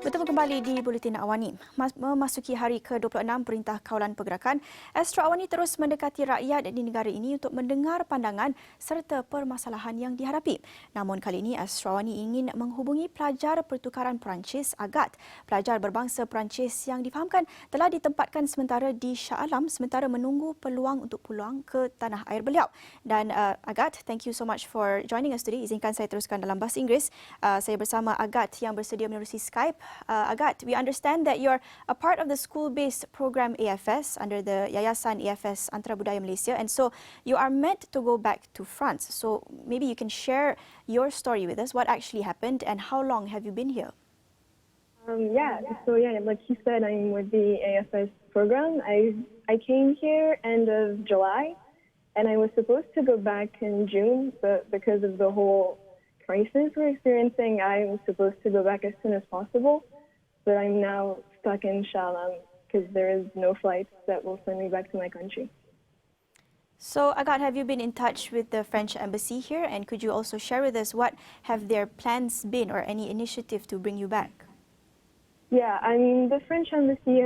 Bertemu kembali di Buletin Awani. Memasuki hari ke-26 Perintah Kawalan Pergerakan, Astro AWANI terus mendekati rakyat di negara ini untuk mendengar pandangan serta permasalahan yang dihadapi. Namun kali ini Astro AWANI ingin menghubungi pelajar pertukaran Perancis Agathe. Pelajar berbangsa Perancis yang difahamkan telah ditempatkan sementara di Shah Alam sementara menunggu peluang untuk pulang ke tanah air beliau. Dan Agathe, thank you so much for joining us today. Izinkan saya teruskan dalam bahasa Inggeris. Saya bersama Agathe yang bersedia menerusi Skype. Agathe, we understand that you're a part of the school-based program AFS under the Yayasan AFS Antara Budaya Malaysia, and so you are meant to go back to France. So maybe you can share your story with us. What actually happened, and how long have you been here? Like you said, I'm with the AFS program. I came here end of July, and I was supposed to go back in June, but because of the whole crisis we're experiencing, I was supposed to go back as soon as possible, but I'm now stuck in Shah Alam because there is no flights that will send me back to my country. So, Agathe, have you been in touch with the French embassy here, and could you also share with us what have their plans been or any initiative to bring you back? Yeah, I mean, the French embassy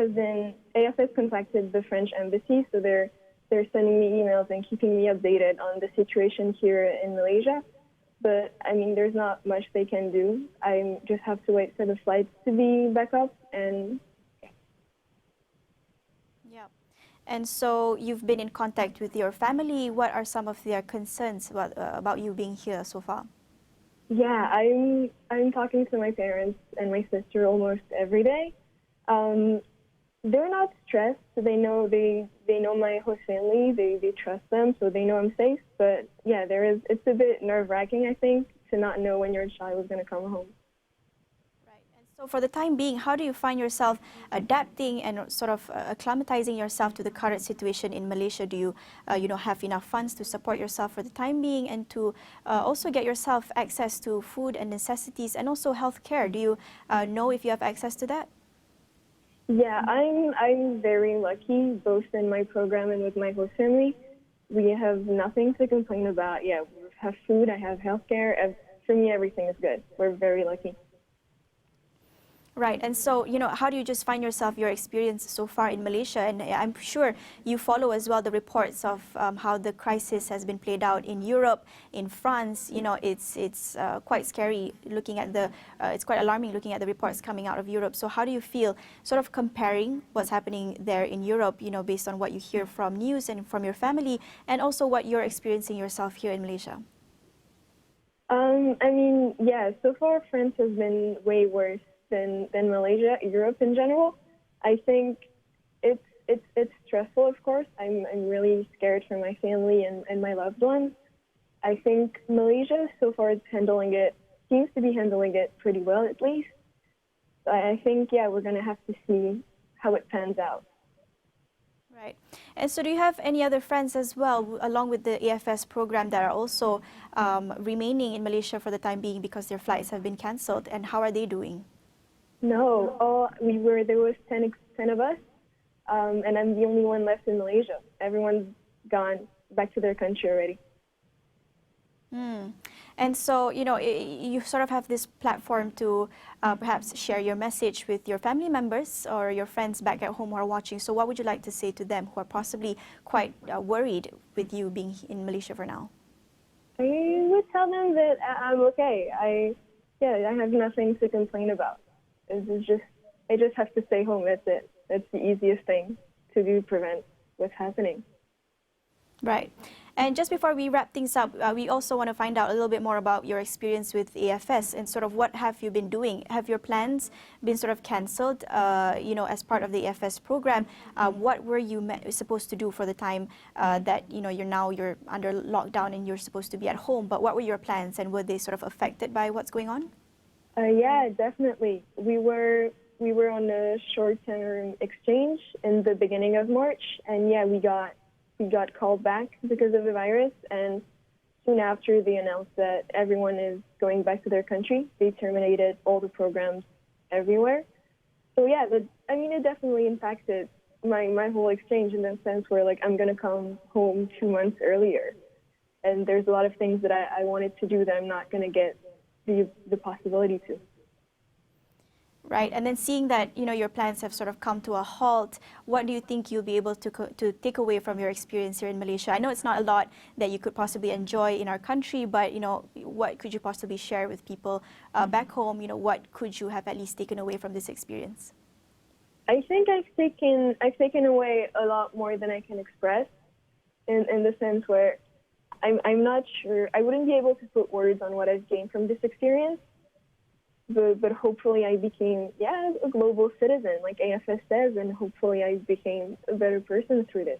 AFS contacted the French embassy, so they're sending me emails and keeping me updated on the situation here in Malaysia. But, I mean, there's not much they can do. I just have to wait for the flights to be back up and... Yeah. And so you've been in contact with your family. What are some of their concerns about you being here so far? Yeah, I'm talking to my parents and my sister almost every day. They're not stressed. They know my host family. They trust them, so they know I'm safe. But yeah, it's a bit nerve-wracking, I think, to not know when your child is going to come home. Right. And so for the time being, how do you find yourself adapting and sort of acclimatizing yourself to the current situation in Malaysia? Do you, have enough funds to support yourself for the time being and to also get yourself access to food and necessities and also healthcare? Do you know if you have access to that? Yeah, I'm very lucky, both in my program and with my host family. We have nothing to complain about. Yeah, we have food, I have healthcare. For me, everything is good. We're very lucky. Right, and so, how do you just find yourself, your experience so far in Malaysia? And I'm sure you follow as well the reports of how the crisis has been played out in Europe, in France. It's quite scary looking at it's quite alarming looking at the reports coming out of Europe. So how do you feel sort of comparing what's happening there in Europe, based on what you hear from news and from your family, and also what you're experiencing yourself here in Malaysia? So far France has been way worse than Malaysia, Europe in general. I think it's stressful, of course. I'm really scared for my family and my loved ones. I think Malaysia so far seems to be handling it pretty well, at least. I think, we're going to have to see how it pans out. Right. And so do you have any other friends as well, along with the AFS program, that are also remaining in Malaysia for the time being because their flights have been cancelled? And how are they doing? No, there was 10 of us, and I'm the only one left in Malaysia. Everyone's gone back to their country already. And so, you sort of have this platform to perhaps share your message with your family members or your friends back at home who are watching. So what would you like to say to them who are possibly quite worried with you being in Malaysia for now? I would tell them that I'm okay. I have nothing to complain about. I just have to stay home. That's it. That's the easiest thing to do to prevent what's happening. Right. And just before we wrap things up, we also want to find out a little bit more about your experience with AFS and sort of what have you been doing? Have your plans been sort of cancelled, as part of the AFS program? What were you supposed to do for the time that, you're under lockdown and you're supposed to be at home? But what were your plans, and were they sort of affected by what's going on? Yeah, definitely. We were on a short-term exchange in the beginning of March, and we got called back because of the virus. And soon after, they announced that everyone is going back to their country. They terminated all the programs everywhere. So it definitely impacted my whole exchange in the sense where I'm gonna come home 2 months earlier, and there's a lot of things that I wanted to do that I'm not gonna get the possibility to. Right, and then seeing that your plans have sort of come to a halt, what do you think you'll be able to take away from your experience here in Malaysia? I know it's not a lot that you could possibly enjoy in our country, but what could you possibly share with people back home? What could you have at least taken away from this experience? I think I've taken away a lot more than I can express, in the sense where I'm not sure, I wouldn't be able to put words on what I've gained from this experience. But hopefully I became, a global citizen, like AFS says, and hopefully I became a better person through this.